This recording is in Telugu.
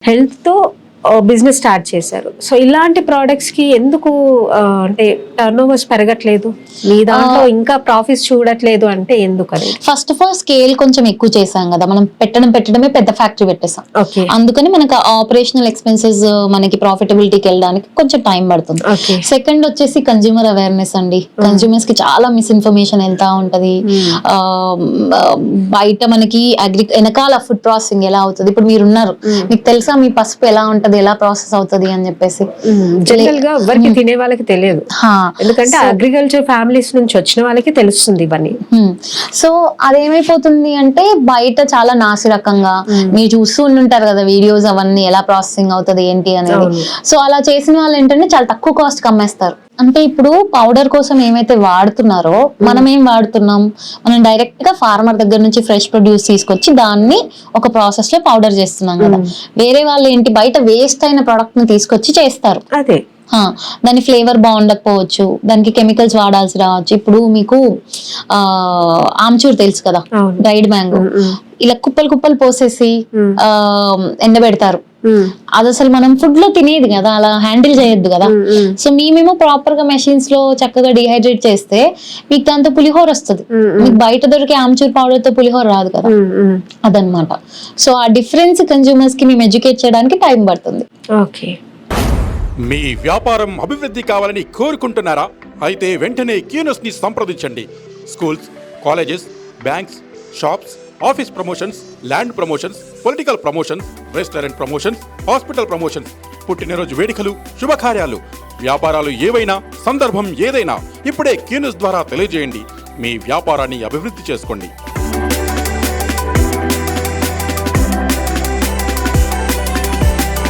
హెల్త్తో బిజినెస్ స్టార్ట్ చేశారు. సో ఇలాంటి ప్రోడక్ట్స్కి ఎందుకు అంటే టర్న్ ఓవర్స్ పెరగట్లేదు, మీ దాంట్లో ఇంకా ప్రాఫిట్స్ చూడట్లేదు అంటే ఎందుకు అది? ఫస్ట్ ఆఫ్ ఆల్ స్కేల్ కొంచెం ఎక్కువ చేసాం కదా, మనం పెట్టడమే పెద్ద ఫ్యాక్టరీ పెట్టేసాం. ఓకే. అందుకని మనకు ఆపరేషనల్ ఎక్స్పెన్సెస్ మనకి ప్రాఫిటబిలిటీకి వెళ్ళడానికి కొంచెం టైం పడుతుంది. సెకండ్ వచ్చేసి కన్జ్యూమర్ అవేర్నెస్ అండి. కన్జ్యూమర్స్ కి చాలా మిస్ఇన్ఫర్మేషన్ వెళ్తా ఉంటది. బయట మనకి వెనకాల ఫుడ్ ప్రాసెసింగ్ ఎలా అవుతుంది, ఇప్పుడు మీరు ఉన్నారు, మీకు తెలుసా మీ పసుపు ఎలా ఉంటది, ఎలా ప్రాసెస్ అవుతుంది అని చెప్పేసి జనరల్ గా ఎవరికి తినే వాళ్ళకి తెలియదు, ఎందుకంటే అగ్రికల్చర్ ఫ్యామిలీస్ నుంచి వచ్చిన వాళ్ళకి తెలుస్తుంది ఇవన్నీ. సో అదేమైపోతుంది అంటే బయట చాలా నాసి రకంగా మీరు చూస్తూ ఉంటారు కదా వీడియోస్, అవన్నీ ఎలా ప్రాసెసింగ్ అవుతుంది ఏంటి అనేది. సో అలా చేసిన వాళ్ళు ఏంటంటే చాలా తక్కువ కాస్ట్ కి అమ్మేస్తారు. అంటే ఇప్పుడు పౌడర్ కోసం ఏమైతే వాడుతున్నారో మనం ఏం వాడుతున్నాం, మనం డైరెక్ట్ గా ఫార్మర్ దగ్గర నుంచి ఫ్రెష్ ప్రొడ్యూస్ తీసుకొచ్చి దాన్ని ఒక ప్రాసెస్ లో పౌడర్ చేస్తున్నాం కదా. వేరే వాళ్ళు ఏంటి బయట వేస్ట్ అయిన ప్రొడక్ట్ ని తీసుకొచ్చి చేస్తారు. అదే దాని ఫ్లేవర్ బాగుండకపోవచ్చు, దానికి కెమికల్స్ వాడాల్సి రావచ్చు. ఇప్పుడు మీకు ఆమ్చూర్ తెలుసు కదా, డ్రైడ్ మ్యాంగో, ఇలా కుప్పలు పోసేసి ఎండబెడతారు. అది అసలు మనం ఫుడ్ లో తినేది కదా, అలా హ్యాండిల్ చేయొద్దు కదా. సో మేమేమో ప్రాపర్ గా మెషిన్స్ లో చక్కగా డిహైడ్రేట్ చేస్తే మీకు దాంతో పులిహోర వస్తుంది. మీకు బయట దొరికే ఆమ్చూర్ పౌడర్ తో పులిహోర రాదు కదా, అదనమాట. సో ఆ డిఫరెన్స్ కన్జ్యూమర్స్ కి మేము ఎడ్యుకేట్ చేయడానికి టైం పడుతుంది. ఓకే. మీ వ్యాపారం అభివృద్ధి కావాలని కోరుకుంటున్నారా? అయితే వెంటనే క్యూనస్ ని సంప్రదించండి. Schools, colleges, banks, shops, office promotions, land promotions, political promotions, restaurant promotions, hospital promotions, పుట్టినరోజు వేడుకలు, శుభకార్యాలు, వ్యాపారాలు ఏవైనా, సందర్భం ఏదైనా ఇప్పుడే క్యూనస్ ద్వారా తెలియజేయండి. మీ వ్యాపారాన్ని అభివృద్ధి చేసుకోండి.